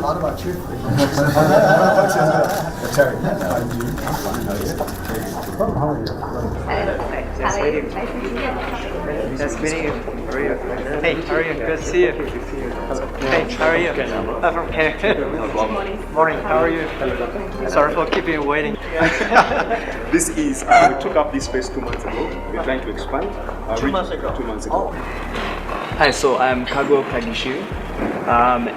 lot about you. Nice meeting you. How are you? Hey, how are you? Good to see you. Hey, how are you? I'm from Canada. Morning, how are you? Sorry for keeping you waiting. This is, we took up this space 2 months ago. We're trying to expand. 2 months ago? 2 months ago. Hi, so I'm Kago Kagichiri,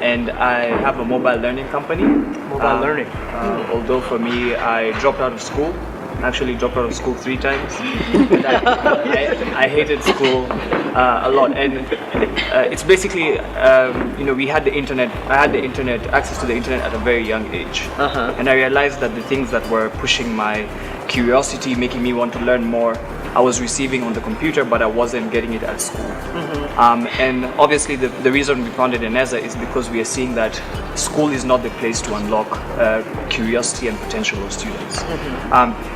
and I have a mobile learning company. Mobile learning. Although for me, I dropped out of school. Actually dropped out of school 3 times. And I hated school a lot, and it's basically we had the internet. I had the internet, access to the internet at a very young age, and I realized that the things that were pushing my curiosity, making me want to learn more, I was receiving on the computer, but I wasn't getting it at school. And obviously the reason we founded Eneza is because we are seeing that school is not the place to unlock curiosity and potential of students.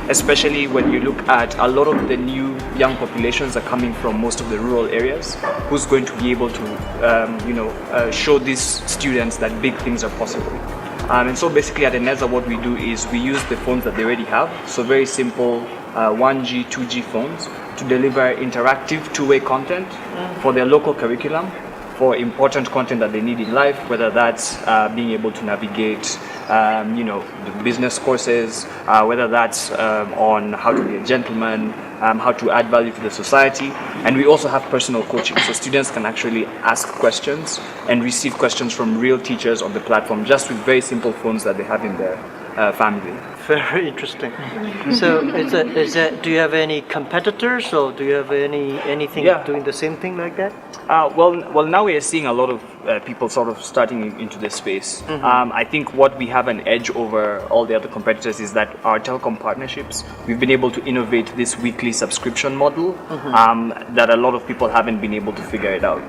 Especially when you look at a lot of the new young populations are coming from most of the rural areas, who's going to be able to show these students that big things are possible. And so basically at Eneza what we do is we use the phones that they already have, so very simple 1G, 2G phones, to deliver interactive two-way content for their local curriculum, for important content that they need in life, whether that's being able to navigate the business courses, whether that's on how to be a gentleman, how to add value to the society. And we also have personal coaching, so students can actually ask questions and receive questions from real teachers on the platform, just with very simple phones that they have in their family. Very interesting. So, do you have any competitors, or do you have anything doing the same thing like that? Well, now we are seeing a lot of people sort of starting into this space. I think what we have an edge over all the other competitors is that our telecom partnerships, we've been able to innovate this weekly subscription model that a lot of people haven't been able to figure it out.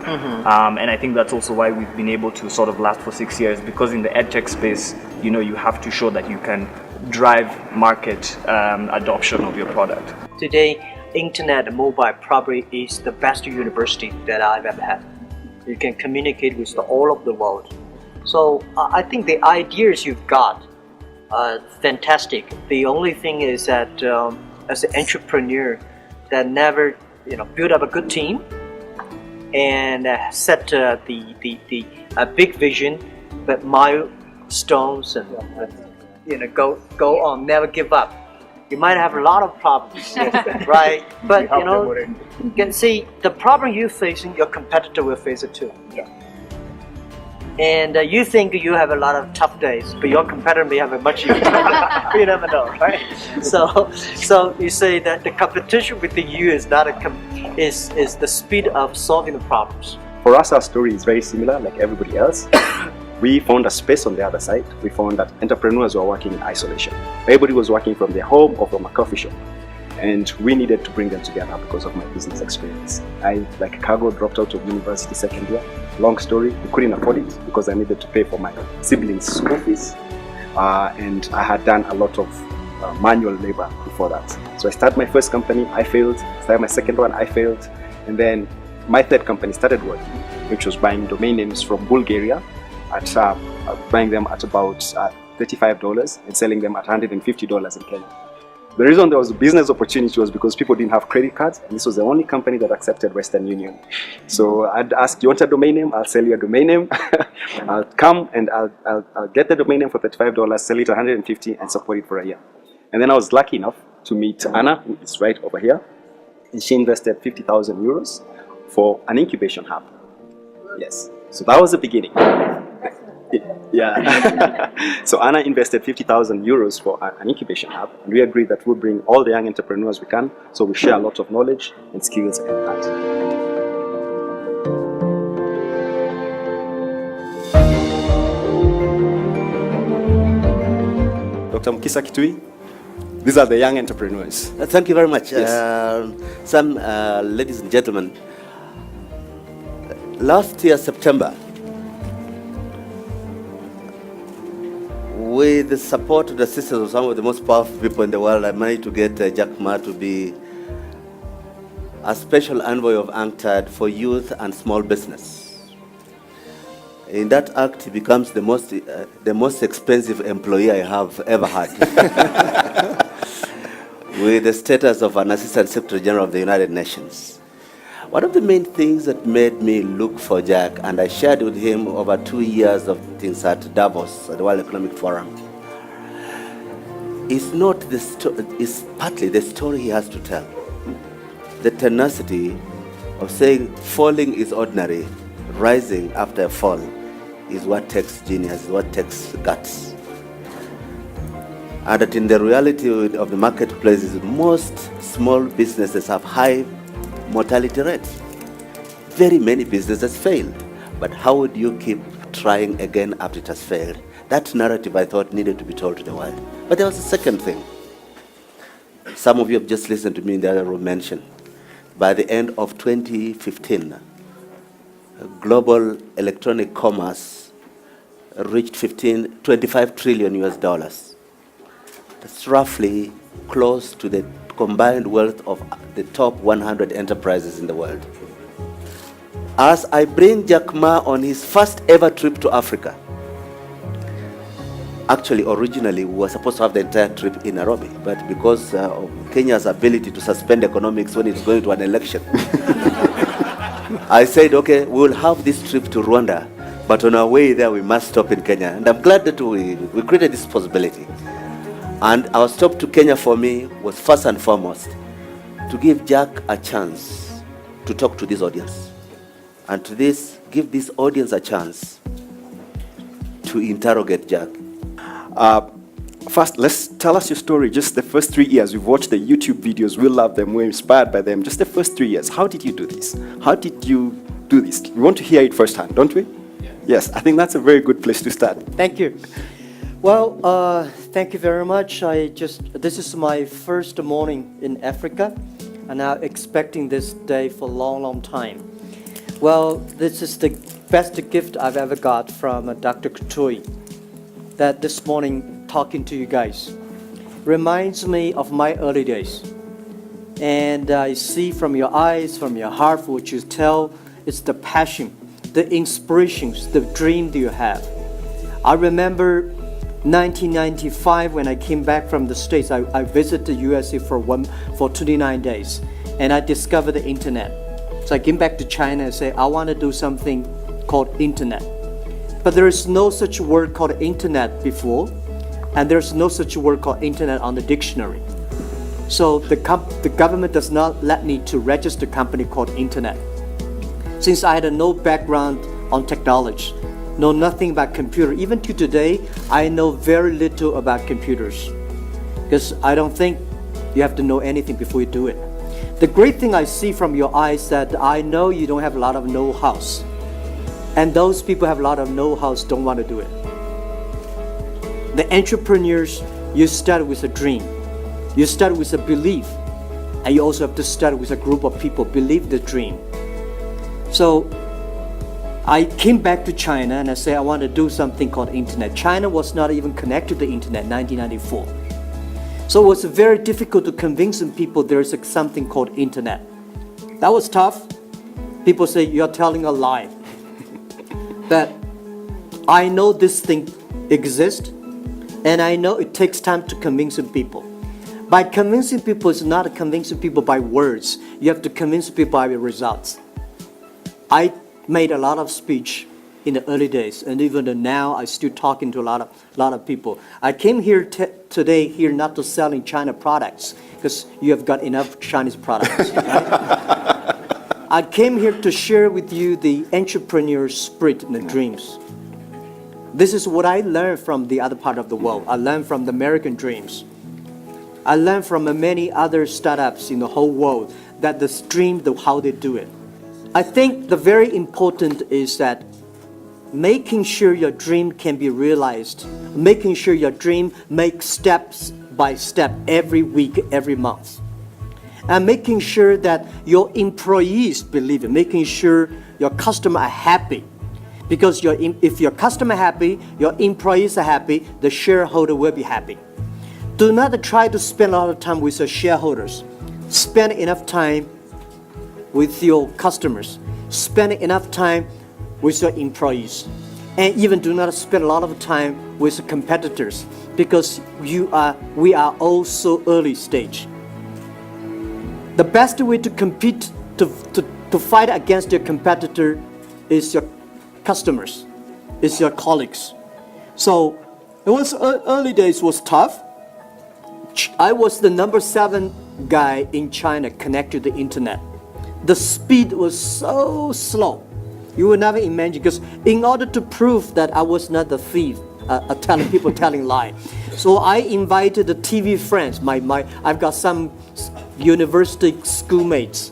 And I think that's also why we've been able to sort of last for 6 years, because in the edtech space, you have to show that you can drive market adoption of your product. Today, internet and mobile probably is the best university that I've ever had. You can communicate with all of the world. So I think the ideas you've got are fantastic. The only thing is that as an entrepreneur, that never build up a good team and set the big vision, but milestones and go on, never give up. You might have a lot of problems, right? But you can see the problem you're facing, your competitor will face it too. And you think you have a lot of tough days, but your competitor may have a much easier time. You never know, right? So you say that the competition within you is not is the speed of solving the problems. For us, our story is very similar, like everybody else. We found a space on the other side. We found that entrepreneurs were working in isolation. Everybody was working from their home or from a coffee shop. And we needed to bring them together because of my business experience. I, like Kago, dropped out of university second year. Long story, we couldn't afford it because I needed to pay for my siblings' school fees. And I had done a lot of manual labor before that. So I started my first company, I failed. Started my second one, I failed. And then my third company started working, which was buying domain names from Bulgaria, buying them at about $35 and selling them at $150 in Kenya. The reason there was a business opportunity was because people didn't have credit cards, and this was the only company that accepted Western Union. So I'd ask, do you want a domain name? I'll sell you a domain name. I'll come and I'll get the domain name for $35, sell it $150 and support it for a year. And then I was lucky enough to meet Anna, who is right over here, and she invested 50,000 euros for an incubation hub. Yes, so that was the beginning. Yeah. So Anna invested 50,000 euros for an incubation hub, and we agreed that we'll bring all the young entrepreneurs we can, so we share a lot of knowledge and skills and that. Dr. Mkisa Kitui, these are the young entrepreneurs. Thank you very much. Yes. Ladies and gentlemen, last year, September, with the support of the sisters of some of the most powerful people in the world, I managed to get Jack Ma to be a special envoy of UNCTAD for youth and small business. In that act, he becomes the most expensive employee I have ever had, with the status of an Assistant Secretary General of the United Nations. One of the main things that made me look for Jack, and I shared with him over 2 years of things at Davos, at the World Economic Forum, is partly the story he has to tell. The tenacity of saying falling is ordinary, rising after a fall is what takes genius, is what takes guts. And that in the reality of the marketplace, most small businesses have high mortality rates. Very many businesses fail. But how would you keep trying again after it has failed? That narrative, I thought, needed to be told to the world. But there was a second thing. Some of you have just listened to me in the other room mention. By the end of 2015, global electronic commerce reached 25 trillion US dollars. That's roughly close to the combined wealth of the top 100 enterprises in the world. As I bring Jack Ma on his first ever trip to Africa, actually, originally, we were supposed to have the entire trip in Nairobi, but because of Kenya's ability to suspend economics when it's going to an election, I said, okay, we will have this trip to Rwanda, but on our way there, we must stop in Kenya. And I'm glad that we created this possibility. And our stop to Kenya for me was first and foremost to give Jack a chance to talk to this audience. And to give this audience a chance to interrogate Jack. First, let's tell us your story. Just the first 3 years. We've watched the YouTube videos. We love them. We're inspired by them. Just the first 3 years. How did you do this? How did you do this? We want to hear it firsthand, don't we? Yeah. Yes, I think that's a very good place to start. Thank you. Well, thank you very much. This is my first morning in Africa, and I'm expecting this day for a long, long time. Well, this is the best gift I've ever got from Dr. Katui. That this morning talking to you guys reminds me of my early days. And I see from your eyes, from your heart, what you tell, it's the passion, the inspirations, the dream that you have. I remember 1995 when I came back from the States. I visited the USA for 29 days, and I discovered the internet. So I came back to China and said, I want to do something called internet. But there is no such word called internet before, and there's no such word called internet on the dictionary. So the government does not let me to register a company called internet. Since I had no background on technology, know nothing about computer, even to today, I know very little about computers. Because I don't think you have to know anything before you do it. The great thing I see from your eyes that I know you don't have a lot of know-hows. And those people have a lot of know-hows don't want to do it. The entrepreneurs, you start with a dream. You start with a belief. And you also have to start with a group of people believe the dream. So I came back to China and I said I want to do something called internet. China was not even connected to the internet in 1994. So it was very difficult to convince people there is something called internet. That was tough. People say you're telling a lie. But I know this thing exists, and I know it takes time to convince people. By convincing people, it's not convincing people by words. You have to convince people by results. I made a lot of speech in the early days, and even now I still talking to a lot of people. I came here today here not to sell in China products, because you have got enough Chinese products. Right? I came here to share with you the entrepreneur spirit and the dreams. This is what I learned from the other part of the world. I learned from the American dreams. I learned from many other startups in the whole world that the dream, how they do it. I think the very important is that making sure your dream can be realized, making sure your dream makes steps by step every week, every month. And making sure that your employees believe it, making sure your customers are happy. Because if your customer happy, your employees are happy, the shareholder will be happy. Do not try to spend a lot of time with your shareholders. Spend enough time with your customers. Spend enough time with your employees. and even do not spend a lot of time with competitors, because we are all so early stage. The best way to compete, to fight against your competitor is your customers, is your colleagues. So it was early days was tough. I was the number 7 guy in China connected to the internet. The speed was so slow. You would never imagine, because in order to prove that I was not the thief, telling people telling lie, so I invited the TV friends. I've got some university schoolmates.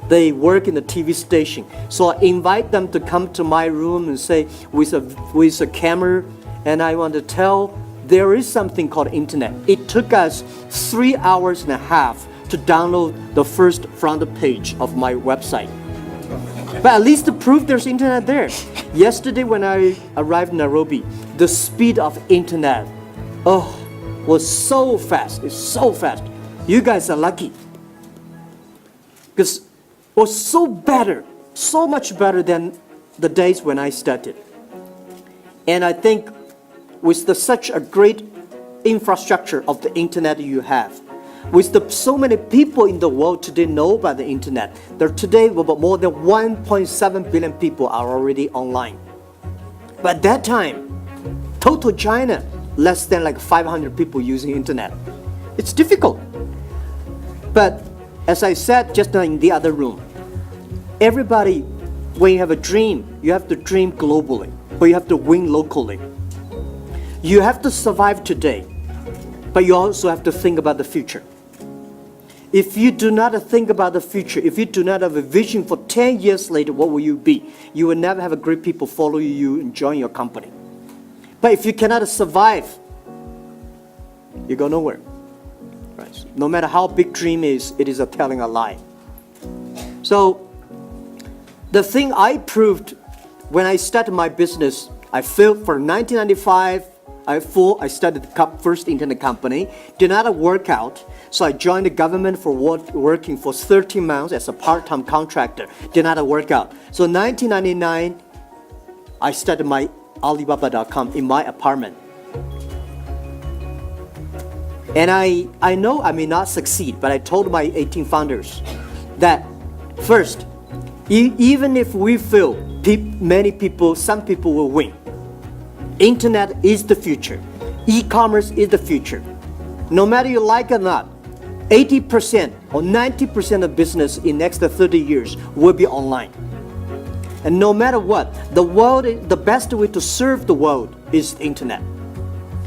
They work in the TV station, so I invite them to come to my room and say with a camera, and I want to tell there is something called internet. It took us 3 hours and a half to download the first front page of my website. But at least to prove there's internet there. Yesterday when I arrived in Nairobi, the speed of internet, was so fast. It's so fast. You guys are lucky, because it was so much better than the days when I started. And I think with such a great infrastructure of the internet you have, with so many people in the world today know about the internet. There today more than 1.7 billion people are already online. But at that time, total China, less than like 500 people using internet. It's difficult. But as I said just now in the other room, everybody, when you have a dream, you have to dream globally, but you have to win locally. You have to survive today, but you also have to think about the future. If you do not think about the future, if you do not have a vision for 10 years later, what will you be? You will never have a great people follow you and join your company. But if you cannot survive, you go nowhere. Right? No matter how big dream is, it is a telling a lie. So the thing I proved when I started my business, I failed for 1995. I started the first internet company, did not work out, so I joined the government for working for 13 months as a part-time contractor, did not work out. So 1999, I started my Alibaba.com in my apartment. And I know I may not succeed, but I told my 18 founders that first, even if we fail, some people will win. Internet is the future. E-commerce is the future. No matter you like it or not, 80% or 90% of business in next 30 years will be online. And no matter what, the best way to serve the world is the internet.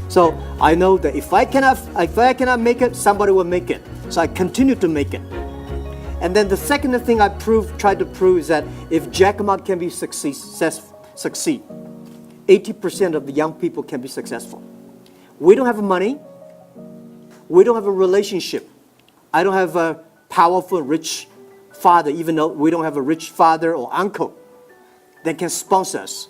So I know that if I cannot make it, somebody will make it. So I continue to make it. And then the second thing I tried to prove is that if Jack Ma can be succeed, 80% of the young people can be successful. We don't have money. We don't have a relationship. I don't have a powerful, rich father, even though we don't have a rich father or uncle that can sponsor us.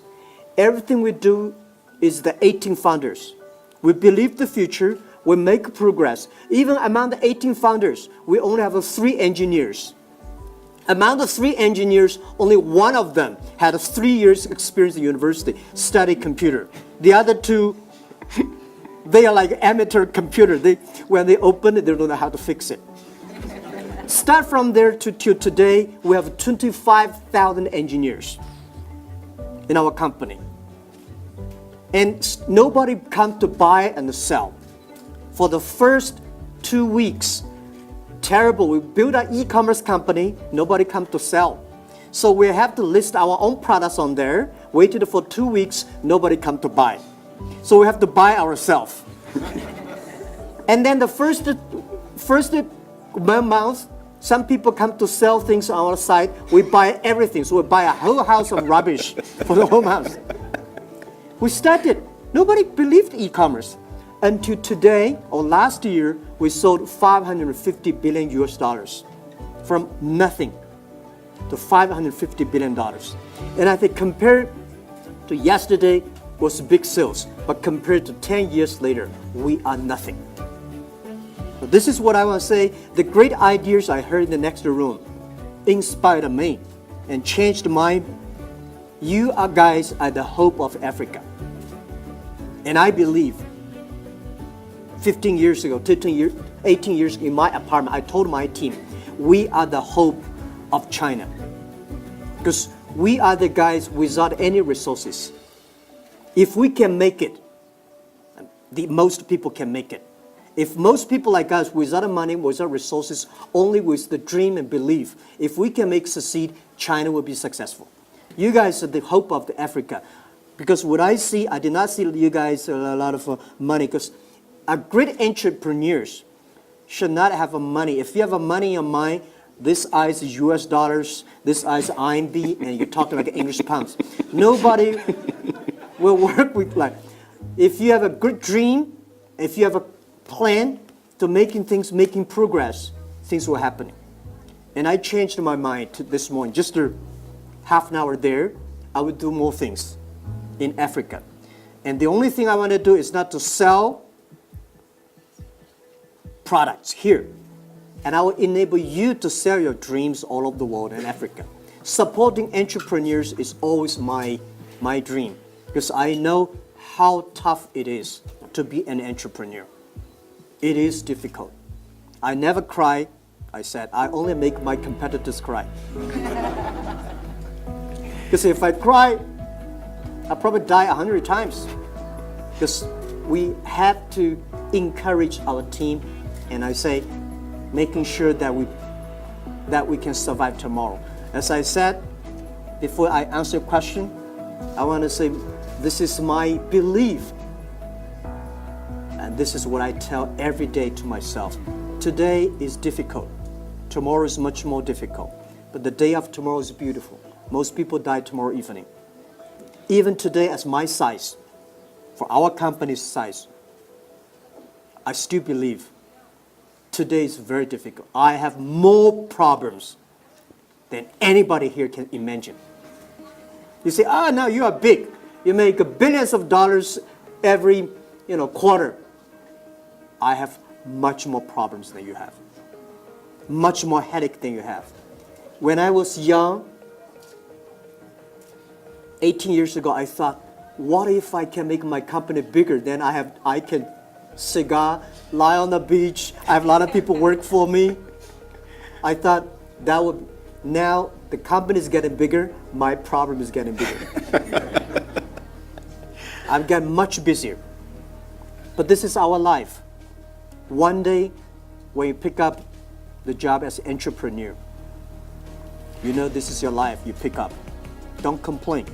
Everything we do is the 18 founders. We believe the future. We make progress. Even among the 18 founders, we only have 3 engineers. Among the 3 engineers, only one of them had 3 years experience at university, study computer. The other 2, they are like amateur computer. When they open it, they don't know how to fix it. Start from there to today, we have 25,000 engineers in our company. And nobody comes to buy and sell. For the first 2 weeks, terrible. We built an e-commerce company. Nobody comes to sell. So we have to list our own products on there. Waited for 2 weeks. Nobody comes to buy. So we have to buy ourselves. And then the first month, some people come to sell things on our site. We buy everything. So we buy a whole house of rubbish for the whole month. We started. Nobody believed e-commerce. Until today, or last year, we sold $550 billion from nothing to $550 billion. And I think compared to yesterday was big sales, but compared to 10 years later, we are nothing. So this is what I want to say. The great ideas I heard in the next room inspired me and changed my You are guys are the hope of Africa. And I believe 15 years ago, 18 years ago in my apartment, I told my team, we are the hope of China. Because we are the guys without any resources. If we can make it, most people can make it. If most people like us, without money, without resources, only with the dream and belief, if we can make succeed, China will be successful. You guys are the hope of the Africa. Because what I see, I did not see you guys a lot of money. Because a great entrepreneurs should not have money. If you have money in your mind, this is US dollars, this is RMB, and you're talking like English pounds. Nobody will work with like. If you have a good dream, if you have a plan to making progress, things will happen. And I changed my mind this morning. Just a half an hour there, I would do more things in Africa. And the only thing I want to do is not to sell products here. And I will enable you to sell your dreams all over the world in Africa. Supporting entrepreneurs is always my dream, because I know how tough it is to be an entrepreneur. It is difficult. I never cry. I said, I only make my competitors cry. Because if I cry, I'll probably die 100 times. Because we have to encourage our team, and I say, making sure that we can survive tomorrow. As I said, before I answer your question, I want to say this is my belief. And this is what I tell every day to myself. Today is difficult. Tomorrow is much more difficult. But the day of tomorrow is beautiful. Most people die tomorrow evening. Even today, as my size, for our company's size, I still believe today is very difficult. I have more problems than anybody here can imagine. You say, now you are big. You make billions of dollars every quarter. I have much more problems than you have. Much more headache than you have. When I was young, 18 years ago, I thought, what if I can make my company bigger? Then I can cigar, lie on the beach. I have a lot of people work for me. I thought that would, now the company is getting bigger, my problem is getting bigger. I've gotten much busier. But this is our life. One day, when you pick up the job as an entrepreneur, this is your life, you pick up. Don't complain.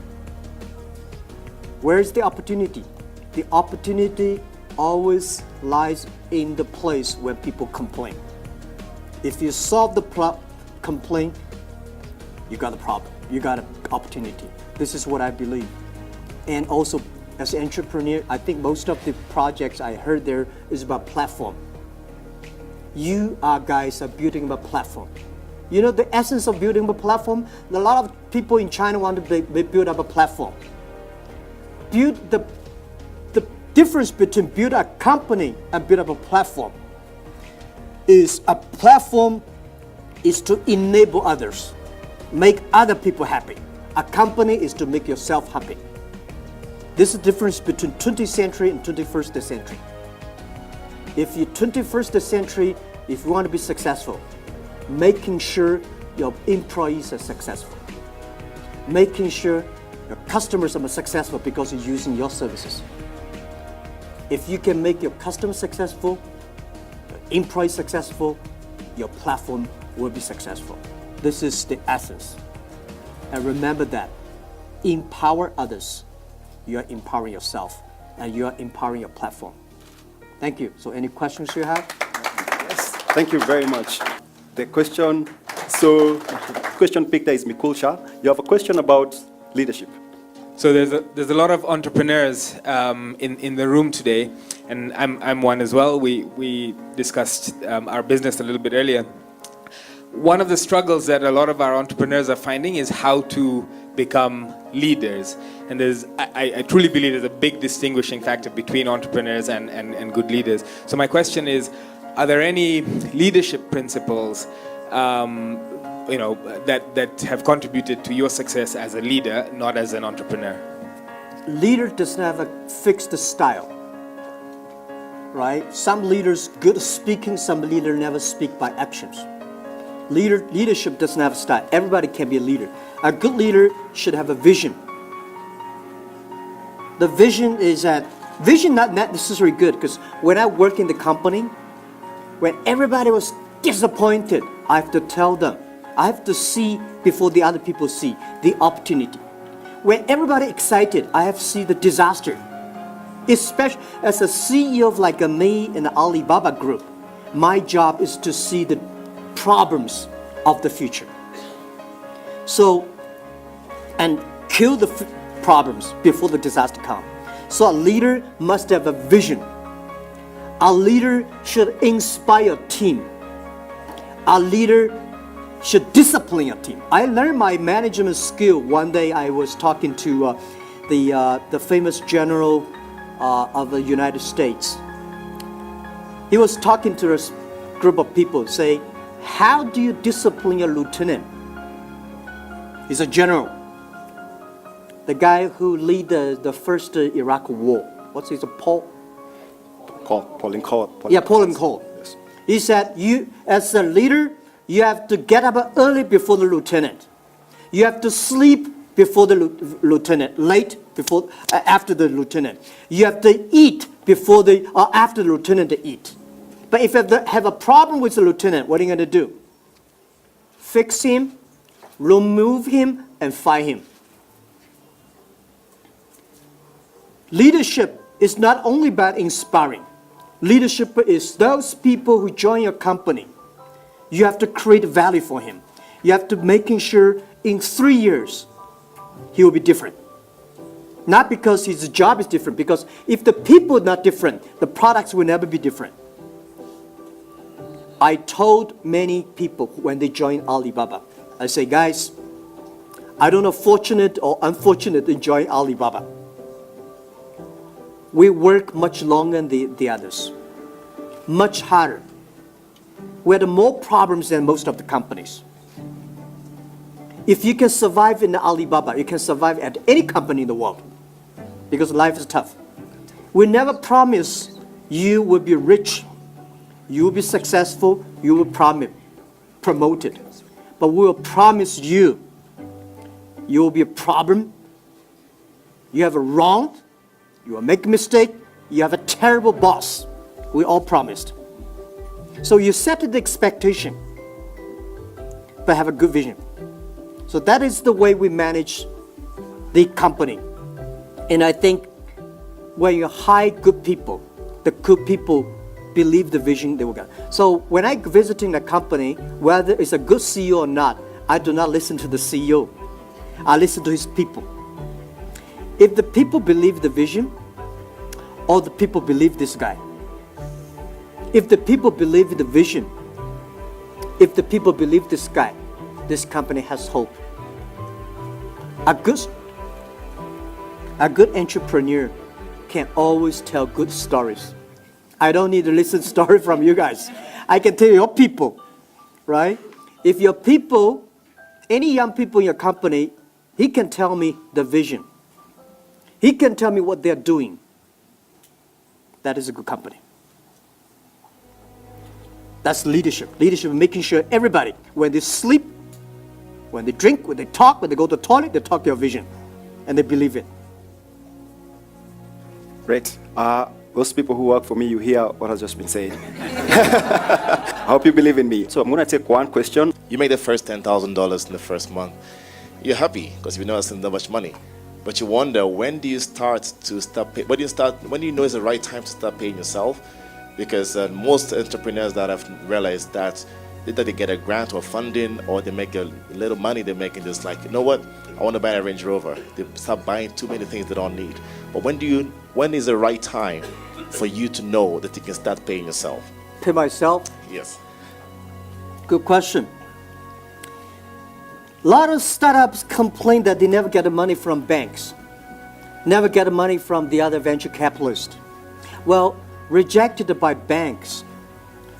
Where's the opportunity? The opportunity always lies in the place where people complain. If you solve the complaint, you got a problem. You got an opportunity. This is what I believe. And also, as an entrepreneur, I think most of the projects I heard there is about platform. You guys are building a platform. The essence of building a platform? A lot of people in China want to build up a platform. The difference between build a company and build up a platform is a platform is to enable others, make other people happy. A company is to make yourself happy. This is the difference between 20th century and 21st century. If you're 21st century, if you want to be successful, making sure your employees are successful, making sure your customers are successful because you're using your services. If you can make your customers successful, your employees successful, your platform will be successful. This is the essence. And remember that. Empower others. You are empowering yourself, and you are empowering your platform. Thank you. So any questions you have? Yes, thank you very much. The question picker is Mikul Shah. You have a question about leadership. So there's a lot of entrepreneurs in the room today, and I'm one as well. We discussed our business a little bit earlier. One of the struggles that a lot of our entrepreneurs are finding is how to become leaders. And I truly believe there's a big distinguishing factor between entrepreneurs and good leaders. So my question is, are there any leadership principles that have contributed to your success as a leader, not as an entrepreneur? Leader doesn't have a fixed style, right? Some leaders good at speaking, some leaders never speak by actions. Leadership doesn't have a style. Everybody can be a leader. A good leader should have a vision. The vision is that, vision not necessarily good, because when I work in the company, when everybody was disappointed, I have to tell them. I have to see before the other people see the opportunity. When everybody excited, I have to see the disaster. Especially as a CEO of like me in the Alibaba group, my job is to see the problems of the future. So, and kill the problems before the disaster comes. So a leader must have a vision. A leader should inspire a team. A leader should discipline a team. I learned my management skill one day. I was talking to the famous general of the United States. He was talking to a group of people, say, how do you discipline your lieutenant? He's a general. The guy who lead the first Iraq war. What's his name? Pauline Cole. Yeah, Pauline Cole. Yes. He said, you as a leader, you have to get up early before the lieutenant. You have to sleep before the lieutenant, late before after the lieutenant. You have to eat before after the lieutenant to eat. But if you have a problem with the lieutenant, what are you going to do? Fix him, remove him, and fire him. Leadership is not only about inspiring. Leadership is those people who join your company. You have to create value for him. You have to making sure in 3 years he will be different. Not because his job is different, because if the people are not different, the products will never be different. I told many people when they join Alibaba, I say, guys, I don't know fortunate or unfortunate in joining Alibaba. We work much longer than the others, much harder. We had more problems than most of the companies. If you can survive in Alibaba, you can survive at any company in the world, because life is tough. We never promise you will be rich, you will be successful, you will be promoted. But we will promise you will be a problem, you have a wrong, you will make a mistake, you have a terrible boss. We all promised. So you set the expectation, but have a good vision. So that is the way we manage the company. And I think when you hire good people, the good people believe the vision they will get. So when I visiting a company, whether it's a good CEO or not, I do not listen to the CEO. I listen to his people. If the people believe the vision, or the people believe this guy. If the people believe the vision, if the people believe this guy, this company has hope. A good entrepreneur can always tell good stories. I don't need to listen to story from you guys. I can tell your people, right? If your people, any young people in your company, he can tell me the vision. He can tell me what they're doing. That is a good company. That's leadership. Leadership is making sure everybody, when they sleep, when they drink, when they talk, when they go to the toilet, they talk your vision. And they believe it. Great. Those people who work for me, you hear what has just been said. I hope you believe in me. So I'm going to take one question. You make the first $10,000 in the first month. You're happy because you know it's not that much money. But you wonder, when do you start to start paying? When do you know it's the right time to start paying yourself? Because most entrepreneurs that I've realized that either they get a grant or funding, or they make a little money they make, and just like, you know what, I want to buy a Range Rover. They start buying too many things they don't need. But when is the right time for you to know that you can start paying yourself? Pay myself? Yes. Good question. A lot of startups complain that they never get the money from banks, never get the money from the other venture capitalists. Well, rejected by banks,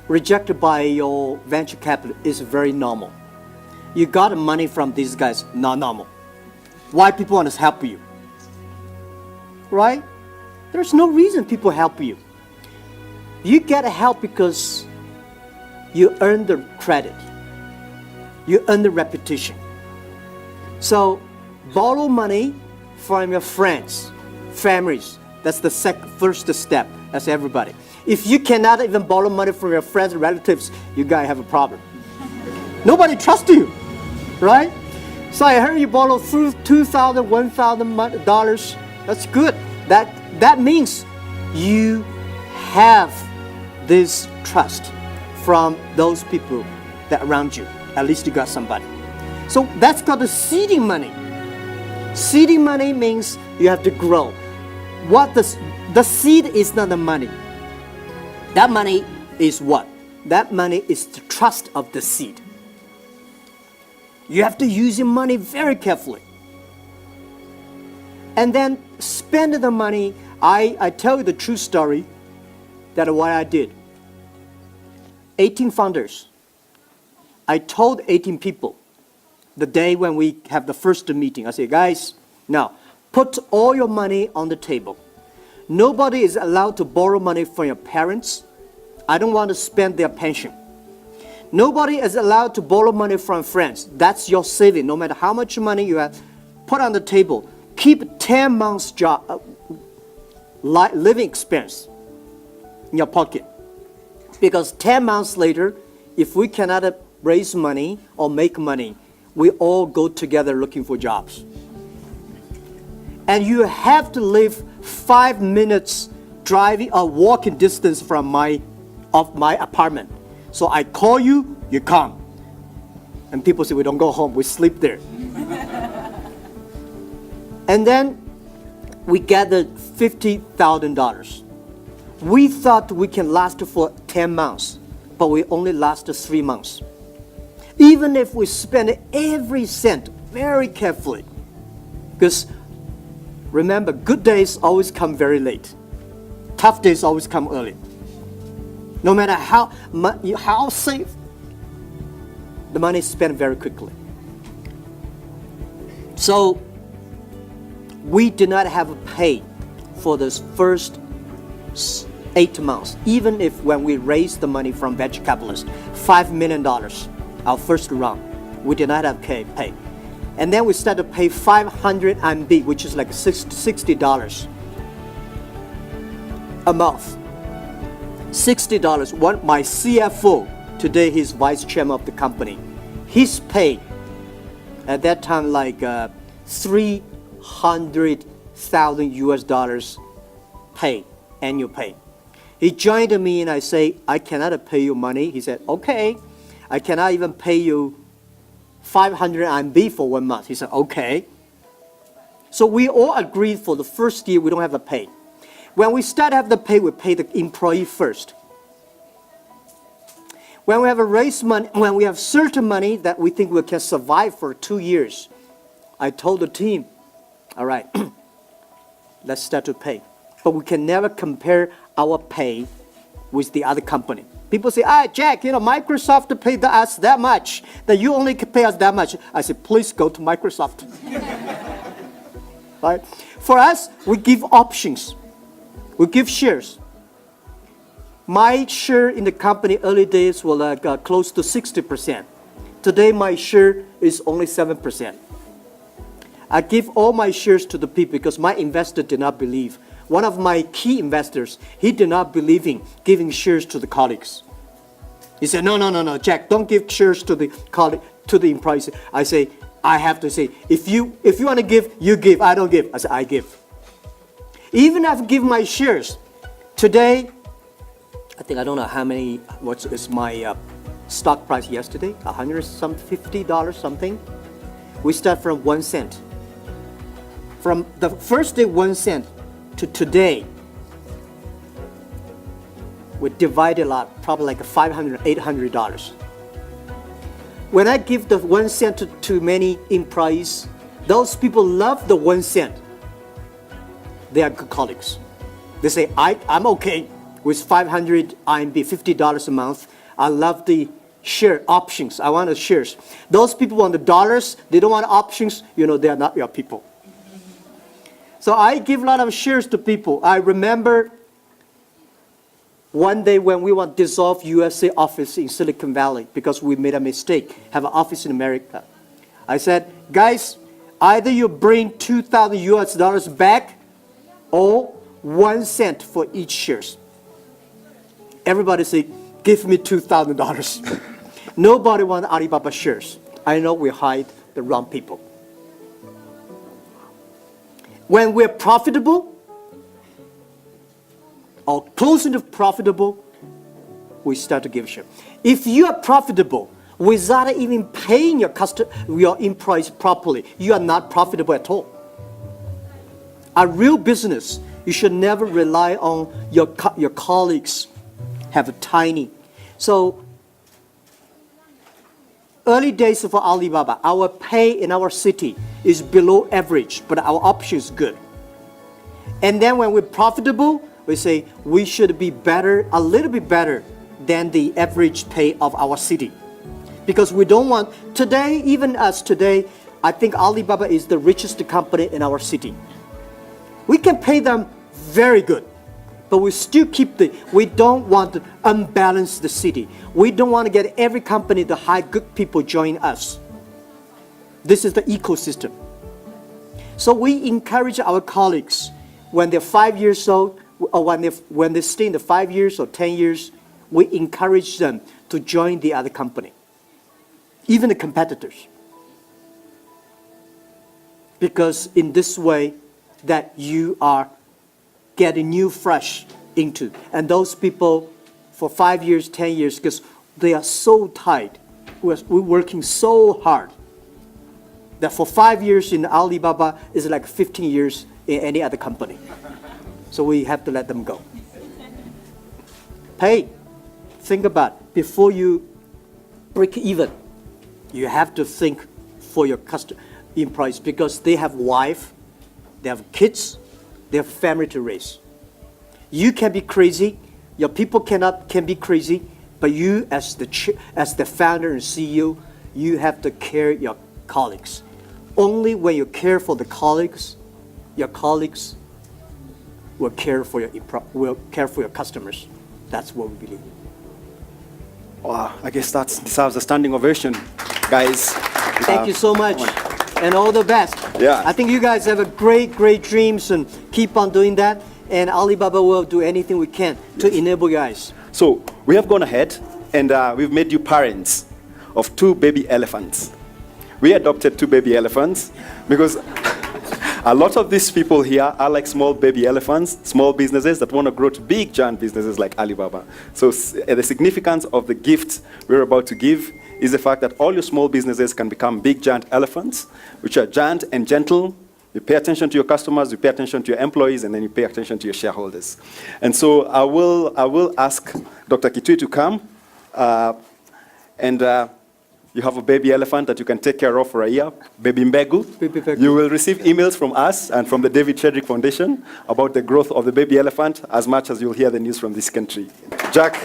rejected by your venture capital is very normal. you got money from these guys, not normal. Why people want to help you? Right? There's no reason people help you. You get help because you earn the credit. You earn the reputation. So borrow money from your friends, families. That's the first step. That's everybody. If you cannot even borrow money from your friends and relatives, you guys have a problem. Nobody trusts you, right? So I heard you borrow $2,000, $1,000. That's good. That means you have this trust from those people that around you. At least you got somebody. So that's called the seeding money. Seeding money means you have to grow. The seed is not the money. That money is what? That money is the trust of the seed. You have to use your money very carefully. And then spend the money. I tell you the true story that what I did. 18 founders. I told 18 people the day when we have the first meeting. I said, guys, now put all your money on the table. Nobody is allowed to borrow money from your parents. I don't want to spend their pension. Nobody is allowed to borrow money from friends. That's your saving. No matter how much money you have, put on the table. Keep 10 months job, living expense in your pocket. Because 10 months later, if we cannot raise money or make money, we all go together looking for jobs. And you have to live 5 minutes driving or walking distance from my apartment. So I call you, you come. And people say, we don't go home, we sleep there. And then we gathered $50,000. We thought we can last for 10 months, but we only lasted 3 months. Even if we spend every cent very carefully, because remember, good days always come very late. Tough days always come early. No matter how safe, the money is spent very quickly. So we did not have a pay for this first 8 months, even if when we raised the money from venture capitalists, $5 million, our first round, we did not have pay. And then we started to pay 500 RMB, which is like $60 a month. $60. My CFO, today he's vice chairman of the company, his pay at that time like $300,000 US pay, annual pay. He joined me and I say, I cannot pay you money. He said, okay, I cannot even pay you 500 RMB for 1 month. He said, okay. So we all agreed for the first year we don't have a pay. When we start to have the pay, we pay the employee first. When we have a raise money, when we have certain money that we think we can survive for 2 years, I told the team, all right, let's start to pay. But we can never compare our pay with the other company. People say, Jack, Microsoft paid us that much, that you only can pay us that much. I said, please go to Microsoft. Right? For us, we give options. We give shares. My share in the company early days was close to 60%. Today, my share is only 7%. I give all my shares to the people because my investor did not believe. One of my key investors, he did not believe in giving shares to the colleagues. He said, no, Jack, don't give shares to the colleague, to the employees. I say, I have to say, if you want to give, you give. I don't give. I say, I give. Even if I give my shares, today, I think I don't know what is my stock price yesterday, $150 something. We start from 1 cent. From the first day 1 cent to today, we divided a lot, probably like $500, $800. When I give the 1 cent to many employees, those people love the 1 cent. They are good colleagues. They say, I'm okay with 500 RMB, $50 a month. I love the share options. I want the shares. Those people want the dollars. They don't want options. You know, they are not your people. So I give a lot of shares to people. I remember one day when we want to dissolve USA office in Silicon Valley because we made a mistake, have an office in America. I said, guys, either you bring 2,000 US dollars back or 1 cent for each shares. Everybody say, give me $2,000. Nobody wants Alibaba shares. I know we hide the wrong people. When we're profitable, or close to profitable, we start to give share. If you are profitable without even paying your employees properly, you are not profitable at all. A real business, you should never rely on your colleagues have a tiny. So early days for Alibaba, our pay in our city is below average, but our option is good. And then when we're profitable, we say we should be better, a little bit better than the average pay of our city. Because we don't want, today, even us today, I think Alibaba is the richest company in our city. We can pay them very good, but we still keep we don't want to unbalance the city. We don't want to get every company to hire good people join us. This is the ecosystem. So we encourage our colleagues when they're 5 years old, or when they stay in the 5 years or 10 years, we encourage them to join the other company, even the competitors. Because in this way, that you are getting new fresh into. And those people for 5 years, 10 years, because they are so tight, we're working so hard, that for 5 years in Alibaba is like 15 years in any other company. So we have to let them go. Hey, think about, before you break even, you have to think for your employees, because they have wife, they have kids, they have family to raise. You can be crazy, your people can be crazy, but you as the founder and CEO, you have to care your colleagues. Only when you care for the colleagues, your colleagues will care for your customers. That's what we believe. Wow, I guess that deserves a standing ovation, guys. Thank you so much, and all the best. Yeah. I think you guys have a great dreams, and keep on doing that. And Alibaba will do anything we can to enable you guys. So we have gone ahead and we've made you parents of 2 baby elephants. We adopted 2 baby elephants because a lot of these people here are like small baby elephants, small businesses that want to grow to big giant businesses like Alibaba. So the significance of the gift we're about to give is the fact that all your small businesses can become big giant elephants, which are giant and gentle. You pay attention to your customers, you pay attention to your employees, and then you pay attention to your shareholders. And so I will ask Dr. Kitui to come, and you have a baby elephant that you can take care of for a year, Baby Mbegu. Baby Mbegu. You will receive emails from us and from the David Chedrick Foundation about the growth of the baby elephant, as much as you'll hear the news from this country. Jack,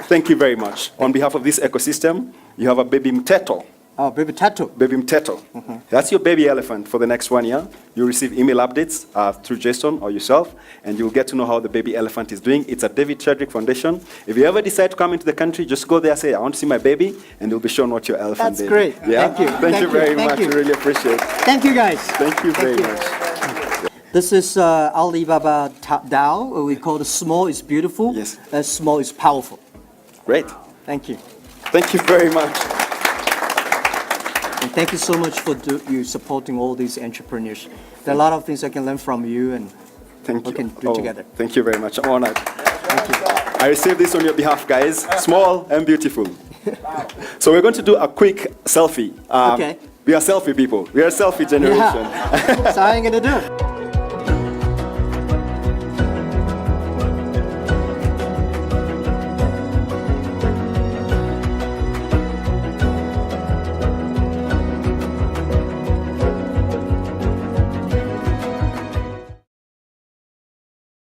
thank you very much. On behalf of this ecosystem, you have a Baby Mteto. Oh, Baby Tattoo. Baby Mteto. That's your baby elephant for the next 1 year. You'll receive email updates through Jason or yourself, and you'll get to know how the baby elephant is doing. It's at David Chedrick Foundation. If you ever decide to come into the country, just go there, say, I want to see my baby, and you'll be shown what your elephant did. That's great. Yeah? Thank you. Thank you very Thank much. you. We really appreciate it. Thank you, guys. Thank you very much. This is Alibaba Dao. We call it small is beautiful, Yes. and small is powerful. Great. Thank you. Thank you very much. And thank you so much for you supporting all these entrepreneurs. There are a lot of things I can learn from you, and Thank we you. can do together. Thank you very much. I'm honored. Thank you. I received this on your behalf, guys. Small and beautiful. So we're going to do a quick selfie. Okay. We are selfie people. We are a selfie generation. Yeah. So how are you going to do it?